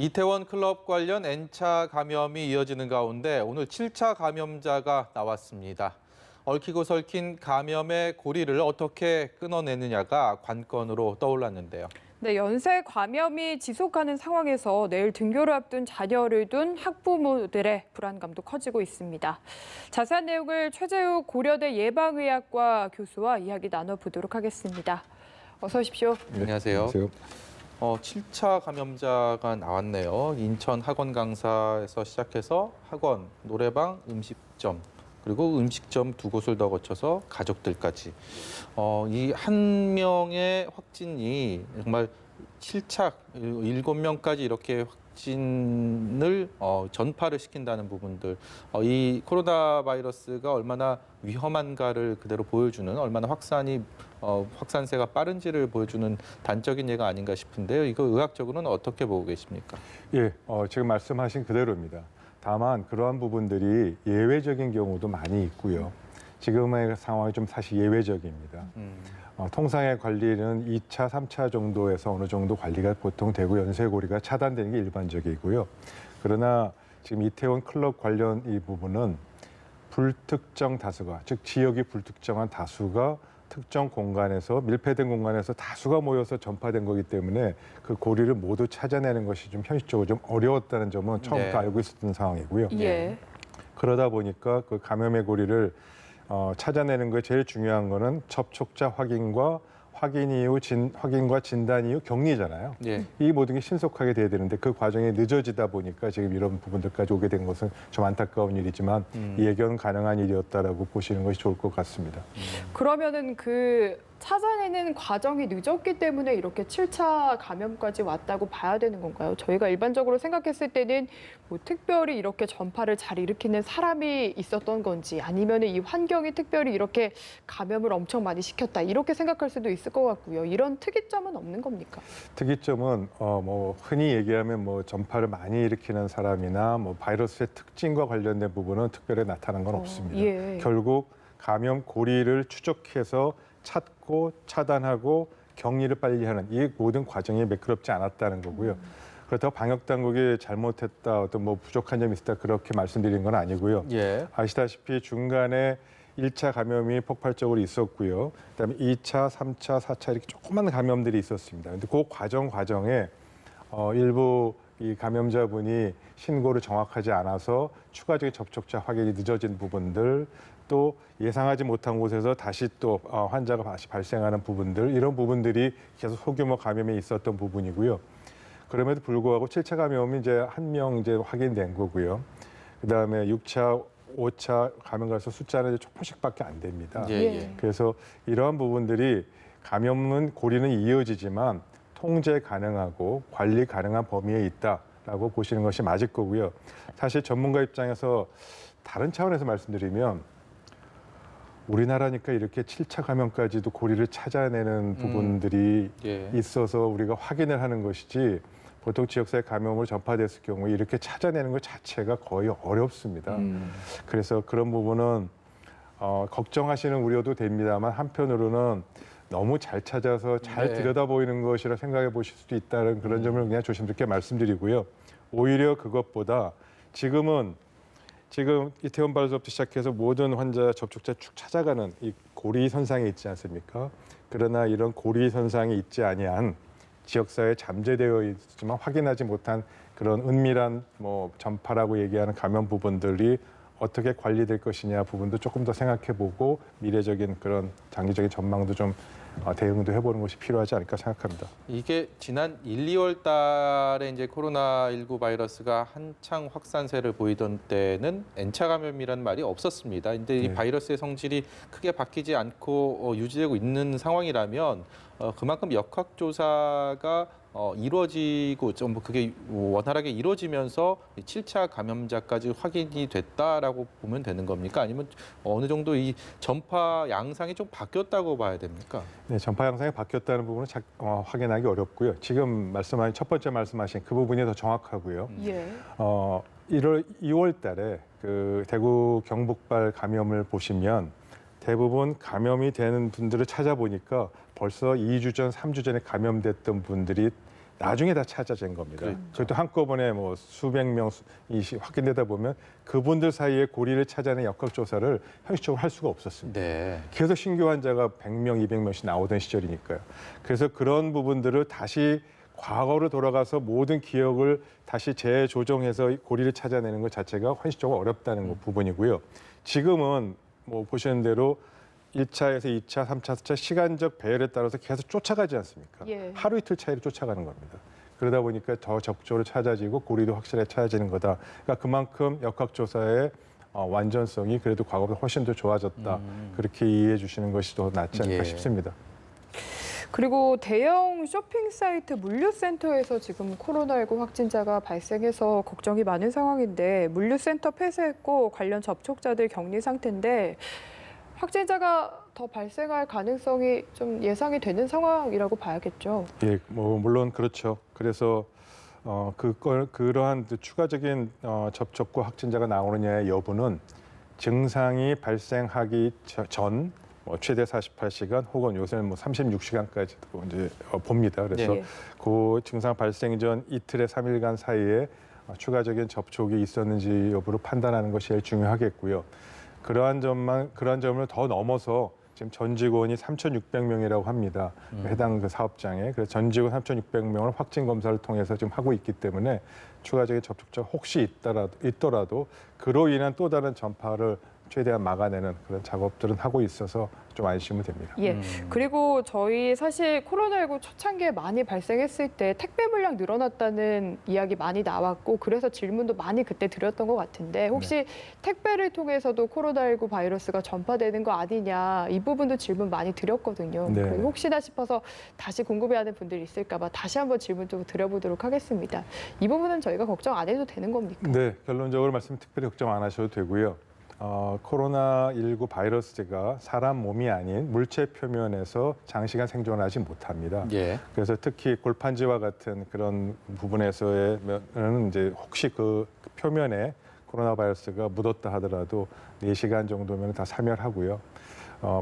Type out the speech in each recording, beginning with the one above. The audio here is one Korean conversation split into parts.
이태원 클럽 관련 N차 감염이 이어지는 가운데 오늘 7차 감염자가 나왔습니다. 얽히고 설킨 감염의 고리를 어떻게 끊어내느냐가 관건으로 떠올랐는데요. 네, 연쇄 감염이 지속하는 상황에서 내일 등교를 앞둔 자녀를 둔 학부모들의 불안감도 커지고 있습니다. 자세한 내용을 최재욱 고려대 예방의학과 교수와 이야기 나눠보도록 하겠습니다. 어서 오십시오. 네, 안녕하세요. 7차 감염자가 나왔네요. 인천 학원 강사에서 시작해서 학원, 노래방, 음식점, 그리고 음식점 두 곳을 더 거쳐서 가족들까지. 이 한 명의 확진이 정말 7차, 7명까지 이렇게 확진을 전파를 시킨다는 부분들. 이 코로나 바이러스가 얼마나 위험한가를 그대로 보여주는, 얼마나 확산세가 빠른지를 보여주는 단적인 예가 아닌가 싶은데요. 이거 의학적으로는 어떻게 보고 계십니까? 예, 지금 말씀하신 그대로입니다. 다만 그러한 부분들이 예외적인 경우도 많이 있고요. 지금의 상황이 좀 사실 예외적입니다. 통상의 관리는 2차, 3차 정도에서 어느 정도 관리가 보통 되고 연쇄고리가 차단되는 게 일반적이고요. 그러나 지금 이태원 클럽 관련 이 부분은 불특정 다수가, 즉 지역이 불특정한 다수가 특정 공간에서 밀폐된 공간에서 다수가 모여서 전파된 거기 때문에 그 고리를 모두 찾아내는 것이 좀 현실적으로 좀 어려웠다는 점은 처음부터 알고 있었던 상황이고요. 예. 그러다 보니까 그 감염의 고리를 찾아내는 거에 제일 중요한 거는 접촉자 확인과 확인과 진단 이후 격리잖아요. 예. 이 모든 게 신속하게 돼야 되는데 그 과정이 늦어지다 보니까 지금 이런 부분들까지 오게 된 것은 좀 안타까운 일이지만 예견 가능한 일이었다라고 보시는 것이 좋을 것 같습니다. 그러면은 그 찾아내는 과정이 늦었기 때문에 이렇게 7차 감염까지 왔다고 봐야 되는 건가요? 저희가 일반적으로 생각했을 때는 뭐 특별히 이렇게 전파를 잘 일으키는 사람이 있었던 건지 아니면 이 환경이 특별히 이렇게 감염을 엄청 많이 시켰다 이렇게 생각할 수도 있을 것 같고요. 이런 특이점은 없는 겁니까? 특이점은 뭐 흔히 얘기하면 뭐 전파를 많이 일으키는 사람이나 뭐 바이러스의 특징과 관련된 부분은 특별히 나타난 건 없습니다. 예. 결국 감염 고리를 추적해서 찾고 차단하고 격리를 빨리 하는 이 모든 과정이 매끄럽지 않았다는 거고요. 그렇다고 방역 당국이 잘못했다, 어떤 뭐 부족한 점이 있었다 그렇게 말씀드린 건 아니고요. 예. 아시다시피 중간에 1차 감염이 폭발적으로 있었고요. 그다음에 2차, 3차, 4차 이렇게 조그만 감염들이 있었습니다. 근데 그 과정에 일부 이 감염자분이 신고를 정확하지 않아서 추가적인 접촉자 확인이 늦어진 부분들, 또 예상하지 못한 곳에서 다시 또 환자가 다시 발생하는 부분들, 이런 부분들이 계속 소규모 감염이 있었던 부분이고요. 그럼에도 불구하고 7차 감염이 이제 한 명 이제 확인된 거고요. 그다음에 6차, 5차 감염 가서 숫자는 조금씩밖에 안 됩니다. 예. 그래서 이러한 부분들이 감염은 고리는 이어지지만 통제 가능하고 관리 가능한 범위에 있다라고 보시는 것이 맞을 거고요. 사실 전문가 입장에서 다른 차원에서 말씀드리면 우리나라니까 이렇게 7차 감염까지도 고리를 찾아내는 부분들이 있어서 우리가 확인을 하는 것이지 보통 지역사회 감염으로 전파됐을 경우에 이렇게 찾아내는 것 자체가 거의 어렵습니다. 그래서 그런 부분은 걱정하시는 우려도 됩니다만 한편으로는 너무 잘 찾아서 잘 들여다보이는 것이라 생각해 보실 수도 있다는 그런 점을 그냥 조심스럽게 말씀드리고요. 오히려 그것보다 지금 이태원 발서부터 시작해서 모든 환자, 접촉자 쭉 찾아가는 이 고리선상에 있지 않습니까? 그러나 이런 고리선상에 있지 아니한 지역사회에 잠재되어 있지만 확인하지 못한 그런 은밀한 뭐 전파라고 얘기하는 감염 부분들이 어떻게 관리될 것이냐 부분도 조금 더 생각해보고 미래적인 그런 장기적인 전망도 좀 대응도 해보는 것이 필요하지 않을까 생각합니다. 이게 지난 1, 2월 달에 이제 코로나19 바이러스가 한창 확산세를 보이던 때는 N차 감염이라는 말이 없었습니다. 근데 이 바이러스의 성질이 크게 바뀌지 않고 유지되고 있는 상황이라면 그만큼 역학조사가 이루어지고 좀 그게 원활하게 이루어지면서 7차 감염자까지 확인이 됐다라고 보면 되는 겁니까? 아니면 어느 정도 이 전파 양상이 좀 바뀌었다고 봐야 됩니까? 네, 전파 양상이 바뀌었다는 부분은 확인하기 어렵고요. 지금 말씀하신 첫 번째 말씀하신 그 부분이 더 정확하고요. 예. 2월 달에 그 대구 경북발 감염을 보시면 대부분 감염이 되는 분들을 찾아보니까 벌써 2주 전, 3주 전에 감염됐던 분들이 나중에 다 찾아진 겁니다. 그렇죠. 그것도 한꺼번에 뭐 수백 명이 확인되다 보면 그분들 사이에 고리를 찾아내는 역학조사를 현실적으로 할 수가 없었습니다. 네. 계속 신규 환자가 100명, 200명씩 나오던 시절이니까요. 그래서 그런 부분들을 다시 과거로 돌아가서 모든 기억을 다시 재조정해서 고리를 찾아내는 것 자체가 현실적으로 어렵다는 부분이고요. 지금은 뭐 보시는 대로 1차에서 2차, 3차, 4차 시간적 배열에 따라서 계속 쫓아가지 않습니까? 예. 하루 이틀 차이로 쫓아가는 겁니다. 그러다 보니까 더 적절히 찾아지고 고리도 확실하게 찾아지는 거다. 그러니까 그만큼 역학조사의 완전성이 그래도 과거보다 훨씬 더 좋아졌다. 그렇게 이해해 주시는 것이 더 낫지 않을까 예. 싶습니다. 그리고 대형 쇼핑 사이트 물류센터에서 지금 코로나19 확진자가 발생해서 걱정이 많은 상황인데 물류센터 폐쇄했고 관련 접촉자들 격리 상태인데 확진자가 더 발생할 가능성이 좀 예상이 되는 상황이라고 봐야겠죠. 예, 뭐 물론 그렇죠. 그래서 그러한 추가적인 접촉과 확진자가 나오느냐의 여부는 증상이 발생하기 전 최대 48시간 혹은 요새는 뭐 36시간까지도 이제 봅니다. 그래서 네. 그 증상 발생 전 이틀에 3일간 사이에 추가적인 접촉이 있었는지 여부를 판단하는 것이 제일 중요하겠고요. 그러한 점을 더 넘어서 지금 전 직원이 3,600명이라고 합니다. 해당 그 사업장에. 그래서 전 직원 3,600명을 확진 검사를 통해서 지금 하고 있기 때문에 추가적인 접촉자 혹시 있더라도 그로 인한 또 다른 전파를 최대한 막아내는 그런 작업들은 하고 있어서 좀 안심이 됩니다. 예. 그리고 저희 사실 코로나19 초창기에 많이 발생했을 때 택배 물량 늘어났다는 이야기 많이 나왔고 그래서 질문도 많이 그때 드렸던 것 같은데 혹시 택배를 통해서도 코로나19 바이러스가 전파되는 거 아니냐 이 부분도 질문 많이 드렸거든요. 네. 그리고 혹시나 싶어서 다시 궁금해하는 분들이 있을까 봐 다시 한번 질문 좀 드려보도록 하겠습니다. 이 부분은 저희가 걱정 안 해도 되는 겁니까? 네, 결론적으로 말씀 특별히 걱정 안 하셔도 되고요. 코로나19 바이러스가 사람 몸이 아닌 물체 표면에서 장시간 생존하지 못합니다. 예. 그래서 특히 골판지와 같은 그런 부분에서는 이제 혹시 그 표면에 코로나 바이러스가 묻었다 하더라도 4시간 정도면 다 사멸하고요.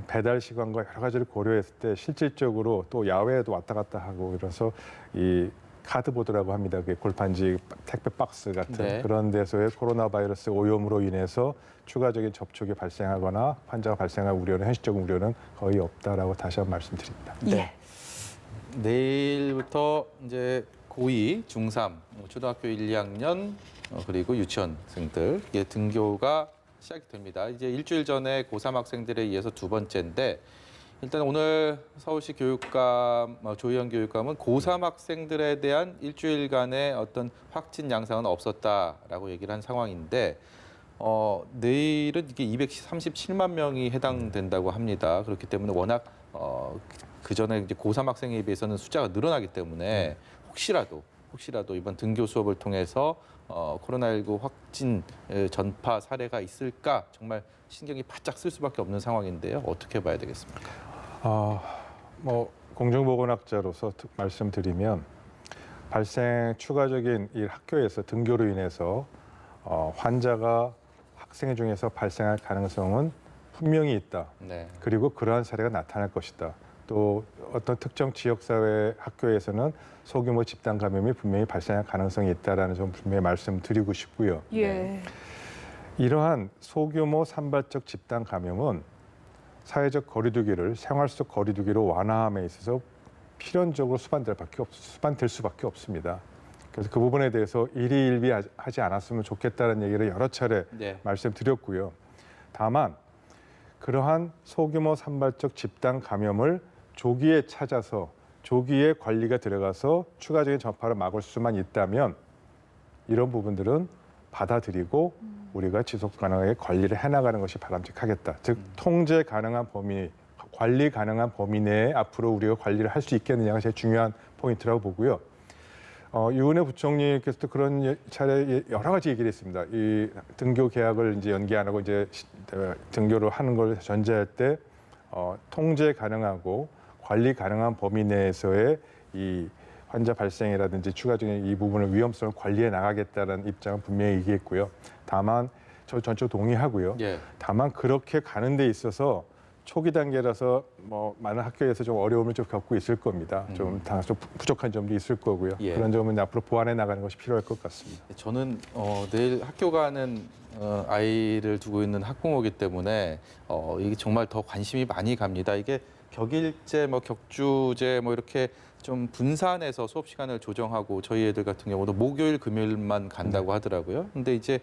배달 시간과 여러 가지를 고려했을 때 실질적으로 또 야외에도 왔다 갔다 하고 이래서 이 카드보드라고 합니다. 그 골판지 택배 박스 같은 네. 그런 데서의 코로나 바이러스 오염으로 인해서 추가적인 접촉이 발생하거나 환자가 발생할 우려는 현실적인 우려는 거의 없다라고 다시 한번 말씀드립니다. 예. 내일부터 이제 고2, 중3, 초등학교 1, 2학년 그리고 유치원생들 이게 등교가 시작이 됩니다. 이제 일주일 전에 고3 학생들에 의해서 두 번째인데 일단 오늘 서울시 교육감 조희연 교육감은 고3 학생들에 대한 일주일간의 어떤 확진 양상은 없었다라고 얘기를 한 상황인데 내일은 이게 237만 명이 해당된다고 합니다. 그렇기 때문에 워낙 그 전에 이제 고3 학생에 비해서는 숫자가 늘어나기 때문에 혹시라도 이번 등교 수업을 통해서 코로나19 확진 전파 사례가 있을까 정말 신경이 바짝 쓸 수밖에 없는 상황인데요. 어떻게 봐야 되겠습니까? 공정보건학자로서 말씀드리면 추가적인 이 학교에서 등교로 인해서 환자가 학생 중에서 발생할 가능성은 분명히 있다. 네. 그리고 그러한 사례가 나타날 것이다. 또 어떤 특정 지역사회 학교에서는 소규모 집단 감염이 분명히 발생할 가능성이 있다라는 점 분명히 말씀드리고 싶고요. 예. 이러한 소규모 산발적 집단 감염은 사회적 거리두기를 생활 속 거리두기로 완화함에 있어서 필연적으로 수반될 수밖에 없습니다. 그래서 그 부분에 대해서 일희일비하지 않았으면 좋겠다는 얘기를 여러 차례 말씀드렸고요. 다만 그러한 소규모 산발적 집단 감염을 조기에 찾아서 조기에 관리가 들어가서 추가적인 전파를 막을 수만 있다면 이런 부분들은 받아들이고 우리가 지속 가능하게 관리를 해나가는 것이 바람직하겠다. 즉 통제 가능한 범위, 관리 가능한 범위 내에 앞으로 우리가 관리를 할 수 있겠느냐가 제일 중요한 포인트라고 보고요. 유은혜 부총리께서도 그런 차례 여러 가지 얘기를 했습니다. 이 등교 계약을 이제 연기 안 하고 이제 등교를 하는 걸 전제할 때 통제 가능하고 관리 가능한 범위 내에서의 이 환자 발생이라든지 추가적인 이 부분을 위험성을 관리해 나가겠다는 입장은 분명히 얘기했고요. 다만 저 전적으로 동의하고요. 예. 다만 그렇게 가는 데 있어서 초기 단계라서 뭐 많은 학교에서 좀 어려움을 좀 겪고 있을 겁니다. 좀 부족한 점도 있을 거고요. 예. 그런 점은 앞으로 보완해 나가는 것이 필요할 것 같습니다. 저는 내일 학교 가는 아이를 두고 있는 학부모이기 때문에 이게 정말 더 관심이 많이 갑니다. 이게 격일제, 뭐 격주제, 뭐 이렇게 좀 분산해서 수업 시간을 조정하고 저희 애들 같은 경우도 목요일, 금요일만 간다고 하더라고요. 근데 이제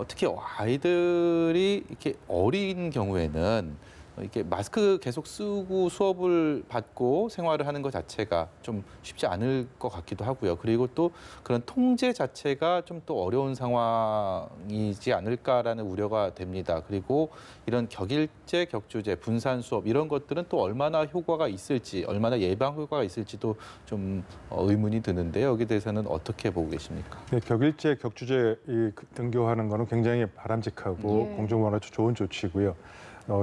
특히 아이들이 이렇게 어린 경우에는 이렇게 마스크 계속 쓰고 수업을 받고 생활을 하는 것 자체가 좀 쉽지 않을 것 같기도 하고요. 그리고 또 그런 통제 자체가 좀 또 어려운 상황이지 않을까라는 우려가 됩니다. 그리고 이런 격일제, 격주제, 분산 수업 이런 것들은 또 얼마나 효과가 있을지, 얼마나 예방 효과가 있을지도 좀 의문이 드는데요. 여기에 대해서는 어떻게 보고 계십니까? 네, 격일제, 격주제 등교하는 거는 굉장히 바람직하고 예. 공정원으로 좋은 조치고요.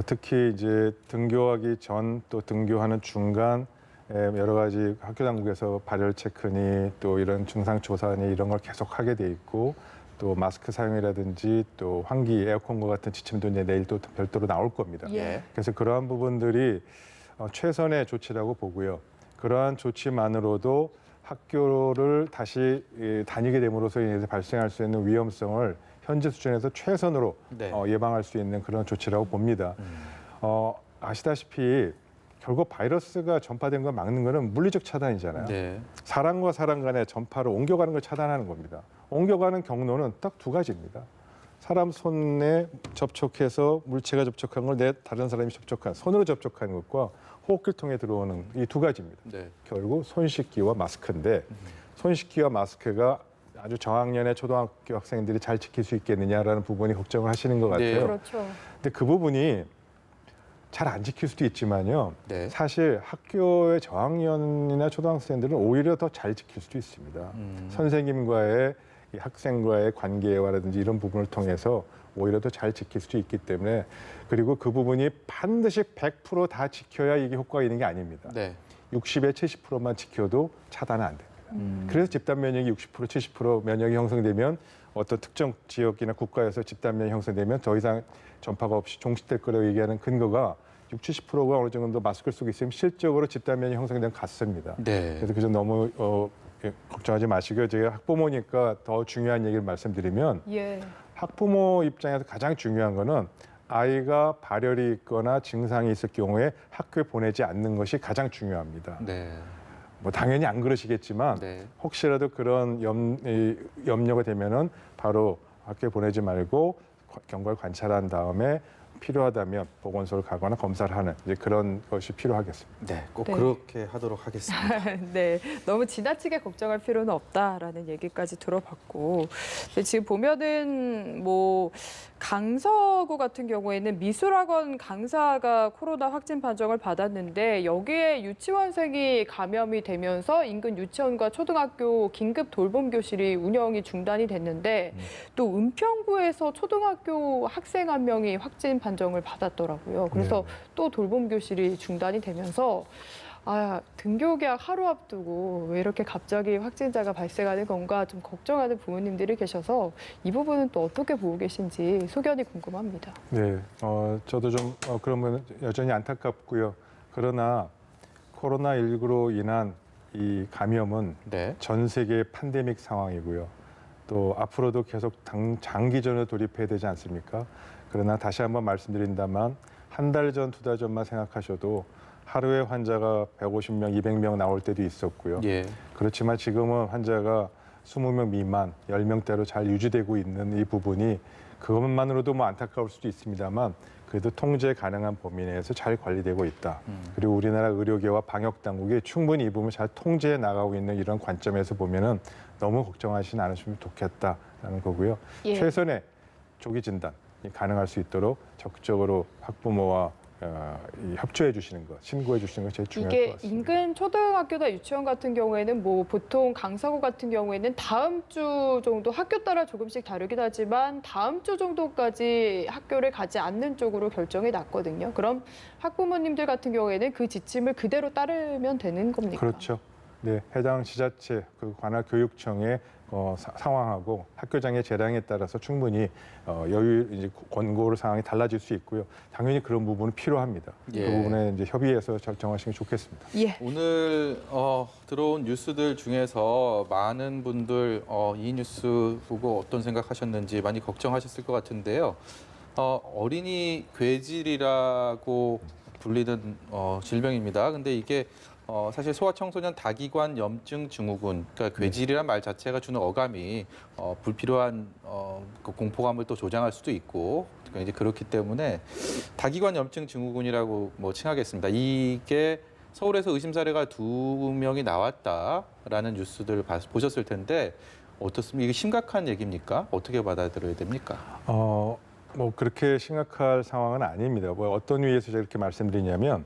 특히 이제 등교하기 전 또 등교하는 중간 여러 가지 학교 당국에서 발열 체크니 또 이런 증상 조사니 이런 걸 계속 하게 돼 있고 또 마스크 사용이라든지 또 환기, 에어컨과 같은 지침도 이제 내일 또 별도로 나올 겁니다. 예. 그래서 그러한 부분들이 최선의 조치라고 보고요. 그러한 조치만으로도 학교를 다시 다니게 됨으로써 인해서 발생할 수 있는 위험성을 현재 수준에서 최선으로 네. 예방할 수 있는 그런 조치라고 봅니다. 아시다시피 결국 바이러스가 전파된 걸 막는 거는 물리적 차단이잖아요. 네. 사람과 사람 간의 전파를 옮겨가는 걸 차단하는 겁니다. 옮겨가는 경로는 딱 두 가지입니다. 사람 손에 접촉해서 물체가 접촉한 걸 다른 사람이 접촉한 손으로 접촉하는 것과 호흡기를 통해 들어오는 이 두 가지입니다. 네. 결국 손 씻기와 마스크인데 손 씻기와 마스크가 아주 저학년의 초등학교 학생들이 잘 지킬 수 있겠느냐라는 부분이 걱정을 하시는 것 네. 같아요. 그렇죠. 근데 그 부분이 잘 안 지킬 수도 있지만요. 네. 사실 학교의 저학년이나 초등학생들은 오히려 더 잘 지킬 수도 있습니다. 선생님과의 이 학생과의 관계와라든지 이런 부분을 통해서 오히려 더 잘 지킬 수도 있기 때문에 그리고 그 부분이 반드시 100% 다 지켜야 이게 효과가 있는 게 아닙니다. 네. 60에 70%만 지켜도 차단은 안 됩니다. 그래서 집단 면역이 60% 70% 면역이 형성되면 어떤 특정 지역이나 국가에서 집단 면역이 형성되면 더 이상 전파가 없이 종식될 거라고 얘기하는 근거가 60, 70%가 어느 정도 마스크를 쓰고 있으면 실적으로 집단 면역이 형성되는 것 같습니다. 네. 그래서 그저 너무 걱정하지 마시고요. 제가 학부모니까 더 중요한 얘기를 말씀드리면 예. 학부모 입장에서 가장 중요한 거는 아이가 발열이 있거나 증상이 있을 경우에 학교에 보내지 않는 것이 가장 중요합니다. 네. 뭐 당연히 안 그러시겠지만 네. 혹시라도 그런 염려가 되면은 바로 학교에 보내지 말고 경과를 관찰한 다음에 필요하다면 보건소를 가거나 검사를 하는 이제 그런 것이 필요하겠습니다. 네. 꼭 네. 그렇게 하도록 하겠습니다. 네, 너무 지나치게 걱정할 필요는 없다라는 얘기까지 들어봤고, 근데 지금 보면은 뭐 강서구 같은 경우에는 미술학원 강사가 코로나 확진 판정을 받았는데 여기에 유치원생이 감염이 되면서 인근 유치원과 초등학교 긴급 돌봄 교실이 운영이 중단이 됐는데 또 은평구에서 초등학교 학생 한 명이 확진 판정을 받았더라고요. 그래서 또 돌봄 교실이 중단이 되면서 등교 개학 하루 앞두고 왜 이렇게 갑자기 확진자가 발생하는 건가 좀 걱정하는 부모님들이 계셔서 이 부분은 또 어떻게 보고 계신지 소견이 궁금합니다. 네, 저도 좀 그러면 여전히 안타깝고요. 그러나 코로나19로 인한 이 감염은 네. 전 세계 팬데믹 상황이고요. 또 앞으로도 계속 장기전으로 돌입해야 되지 않습니까? 그러나 다시 한번 말씀드린다만 한 달 전, 두 달 전만 생각하셔도 하루에 환자가 150명, 200명 나올 때도 있었고요. 예. 그렇지만 지금은 환자가 20명 미만, 10명대로 잘 유지되고 있는 이 부분이 그것만으로도 뭐 안타까울 수도 있습니다만 그래도 통제 가능한 범위 내에서 잘 관리되고 있다. 그리고 우리나라 의료계와 방역 당국이 충분히 이 부분을 잘 통제해 나가고 있는 이런 관점에서 보면은 너무 걱정하시지 않으시면 좋겠다라는 거고요. 예. 최선의 조기 진단이 가능할 수 있도록 적극적으로 학부모와 협조해 주시는 것, 신고해 주시는 것이 제일 중요할 것 이게 같습니다. 인근 초등학교나 유치원 같은 경우에는 뭐 보통 강서구 같은 경우에는 다음 주 정도 학교 따라 조금씩 다르긴 하지만 다음 주 정도까지 학교를 가지 않는 쪽으로 결정이 났거든요. 그럼 학부모님들 같은 경우에는 그 지침을 그대로 따르면 되는 겁니까? 그렇죠. 네, 해당 지자체 그 관할 교육청에 상황하고 학교장의 재량에 따라서 충분히 여유 이제 권고를 상황이 달라질 수 있고요. 당연히 그런 부분은 필요합니다. 예. 그 부분에 이제 협의해서 결정하시는 게 좋겠습니다. 예. 오늘 들어온 뉴스들 중에서 많은 분들 이 뉴스 보고 어떤 생각하셨는지 많이 걱정하셨을 것 같은데요. 어린이 괴질이라고 불리는 질병입니다. 근데 이게 사실 소아청소년 다기관 염증 증후군, 그러니까 괴질이란 말 자체가 주는 어감이 불필요한 그 공포감을 또 조장할 수도 있고, 그러니까 이제 그렇기 때문에 다기관 염증 증후군이라고 칭하겠습니다. 이게 서울에서 의심 사례가 2명이 나왔다라는 뉴스들 보셨을 텐데 어떻습니까? 이게 심각한 얘기입니까? 어떻게 받아들여야 됩니까? 그렇게 심각할 상황은 아닙니다. 어떤 의미에서 제가 이렇게 말씀드리냐면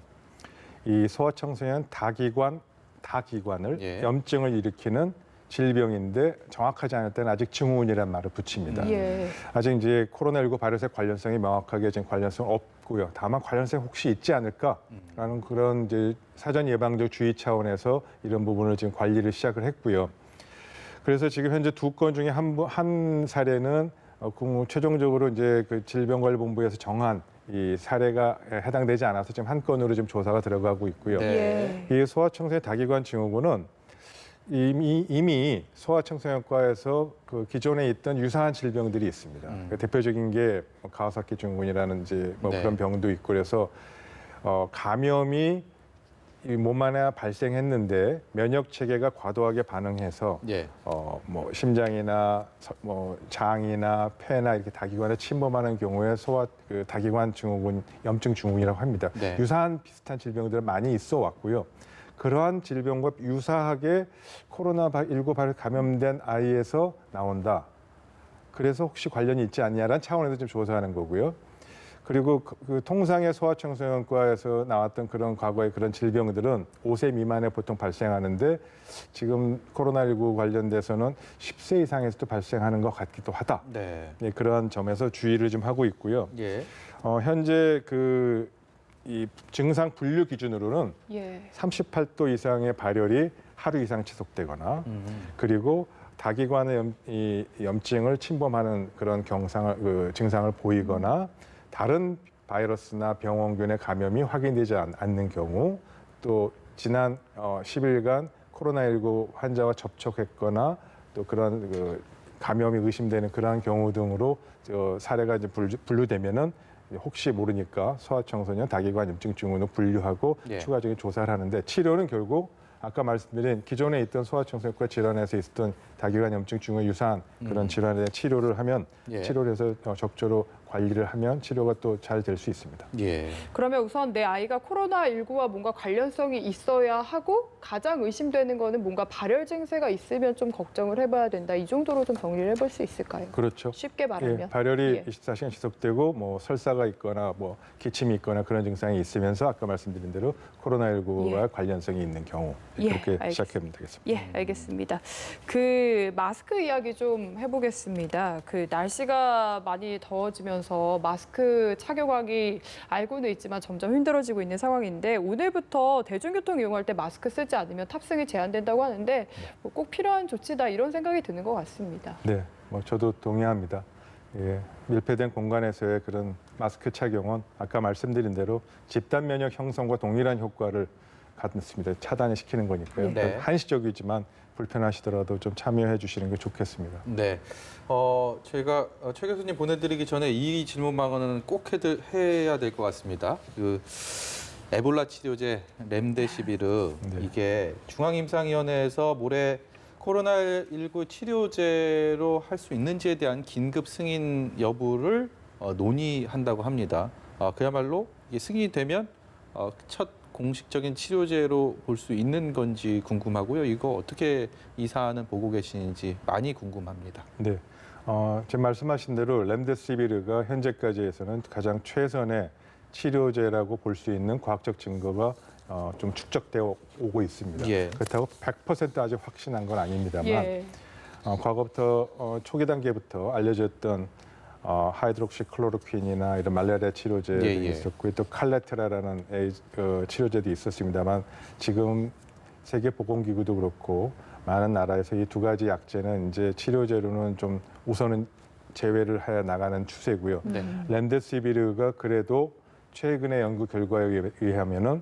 이 소아청소년 다기관을 예. 염증을 일으키는 질병인데 정확하지 않을 때는 아직 증후군이라는 말을 붙입니다. 예. 아직 이제 코로나19 바이러스의 관련성이 명확하게 지금 관련성 없고요. 다만 관련성이 혹시 있지 않을까라는 그런 이제 사전 예방적 주의 차원에서 이런 부분을 지금 관리를 시작을 했고요. 그래서 지금 현재 2건 중에 한 사례는 최종적으로 이제 그 질병관리본부에서 정한 이 사례가 해당되지 않아서 지금 한 건으로 지금 조사가 들어가고 있고요. 네. 예. 이 소아청소년 다기관 증후군은 이미 소아청소년과에서 그 기존에 있던 유사한 질병들이 있습니다. 그 대표적인 게 가와사키 증후군이라는 이제 네. 그런 병도 있고 그래서 감염이 이 몸 안에 발생했는데 면역 체계가 과도하게 반응해서 예. 심장이나 장이나 폐나 이렇게 다기관에 침범하는 경우에 그 다기관 증후군, 염증 증후군이라고 합니다. 네. 유사한 비슷한 질병들은 많이 있어 왔고요. 그러한 질병과 유사하게 코로나19 바이러스 감염된 아이에서 나온다. 그래서 혹시 관련이 있지 않냐라는 차원에서 좀 조사하는 거고요. 그리고 그 통상의 소아청소년과에서 나왔던 그런 과거의 그런 질병들은 5세 미만에 보통 발생하는데 지금 코로나19 관련돼서는 10세 이상에서도 발생하는 것 같기도 하다. 네. 네, 그런 점에서 주의를 좀 하고 있고요. 예. 현재 이 증상 분류 기준으로는 예. 38도 이상의 발열이 하루 이상 지속되거나 그리고 다기관의 염증을 침범하는 그런 증상을 보이거나 다른 바이러스나 병원균의 감염이 확인되지 않는 경우 또 지난 10일간 코로나19 환자와 접촉했거나 또 그런 감염이 의심되는 그러한 경우 등으로 사례가 이제 분류되면은 혹시 모르니까 소아청소년 다기관 염증 증후군으로 분류하고 예. 추가적인 조사를 하는데 치료는 결국 아까 말씀드린 기존에 있던 소아청소년과 질환에서 있었던 다기관 염증 증후에 유사한 그런 질환에 대한 치료를 하면 예. 치료를 해서 적절로 관리를 하면 치료가 또 잘 될 수 있습니다. 예. 그러면 우선 내 아이가 코로나19와 뭔가 관련성이 있어야 하고 가장 의심되는 거는 뭔가 발열 증세가 있으면 좀 걱정을 해봐야 된다. 이 정도로 좀 정리를 해볼 수 있을까요? 그렇죠. 쉽게 말하면. 예, 발열이 예. 24시간 지속되고 설사가 있거나 기침이 있거나 그런 증상이 있으면서 아까 말씀드린 대로 코로나19와 예. 관련성이 있는 경우 예, 그렇게 알겠습니다. 시작하면 되겠습니다. 예, 알겠습니다. 그 마스크 이야기 좀 해보겠습니다. 그 날씨가 많이 더워지면서 마스크 착용하기 알고는 있지만 점점 힘들어지고 있는 상황인데 오늘부터 대중교통 이용할 때 마스크 쓰지 않으면 탑승이 제한된다고 하는데 꼭 필요한 조치다 이런 생각이 드는 것 같습니다. 네, 저도 동의합니다. 예, 밀폐된 공간에서의 그런 마스크 착용은 아까 말씀드린 대로 집단 면역 형성과 동일한 효과를 갖습니다. 차단을 시키는 거니까요. 네. 한시적이지만 불편하시더라도 좀 참여해 주시는 게 좋겠습니다. 네. 저희가 최 교수님 보내드리기 전에 이 질문만은 꼭 해야 될 것 같습니다. 그 에볼라 치료제 렘데시비르 네. 이게 중앙임상위원회에서 모레 코로나19 치료제로 할 수 있는지에 대한 긴급 승인 여부를 논의한다고 합니다. 그야말로 이게 승인이 되면 첫 공식적인 치료제로 볼 수 있는 건지 궁금하고요. 이거 어떻게 이 사안은 보고 계시는지 많이 궁금합니다. 네, 지금 말씀하신 대로 렘데시비르가 현재까지에서는 가장 최선의 치료제라고 볼 수 있는 과학적 증거가 좀 축적되어 오고 있습니다. 예. 그렇다고 100% 아직 확신한 건 아닙니다만 예. 과거부터 초기 단계부터 알려졌던 하이드록시클로로퀸이나 이런 말라리아 치료제도 예. 있었고 또 칼레트라라는 치료제도 있었습니다만 지금 세계보건기구도 그렇고 많은 나라에서 이 두 가지 약제는 이제 치료제로는 좀 우선은 제외를 해 나가는 추세고요. 네. 렘데시비르가 그래도 최근의 연구 결과에 의하면은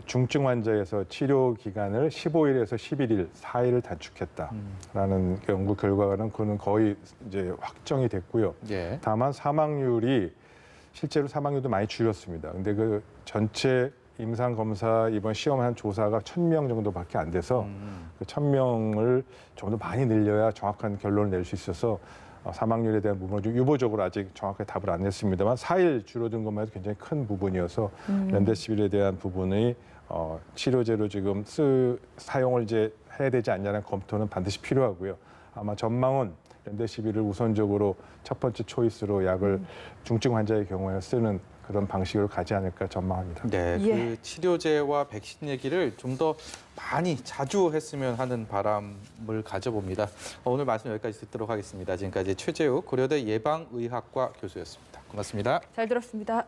중증 환자에서 치료 기간을 15일에서 11일, 4일을 단축했다라는 연구 결과는 그는 거의 이제 확정이 됐고요. 예. 다만 실제로 사망률도 많이 줄였습니다. 근데 그 전체 임상 검사 이번 시험한 조사가 1,000명 정도밖에 안 돼서 그 1,000명을 좀 더 많이 늘려야 정확한 결론을 낼 수 있어서 사망률에 대한 부분은 좀 유보적으로 아직 정확하게 답을 안 냈습니다만 4일 줄어든 것만 해도 굉장히 큰 부분이어서 렘데시비르에 대한 부분이 치료제로 지금 사용을 이제 해야 되지 않냐는 검토는 반드시 필요하고요. 아마 전망은 렘데시비르를 우선적으로 첫 번째 초이스로 약을 중증 환자의 경우에 쓰는 그런 방식으로 가지 않을까 전망합니다. 네, 예. 그 치료제와 백신 얘기를 좀 더 많이 자주 했으면 하는 바람을 가져봅니다. 오늘 말씀 여기까지 듣도록 하겠습니다. 지금까지 최재욱 고려대 예방의학과 교수였습니다. 고맙습니다. 잘 들었습니다.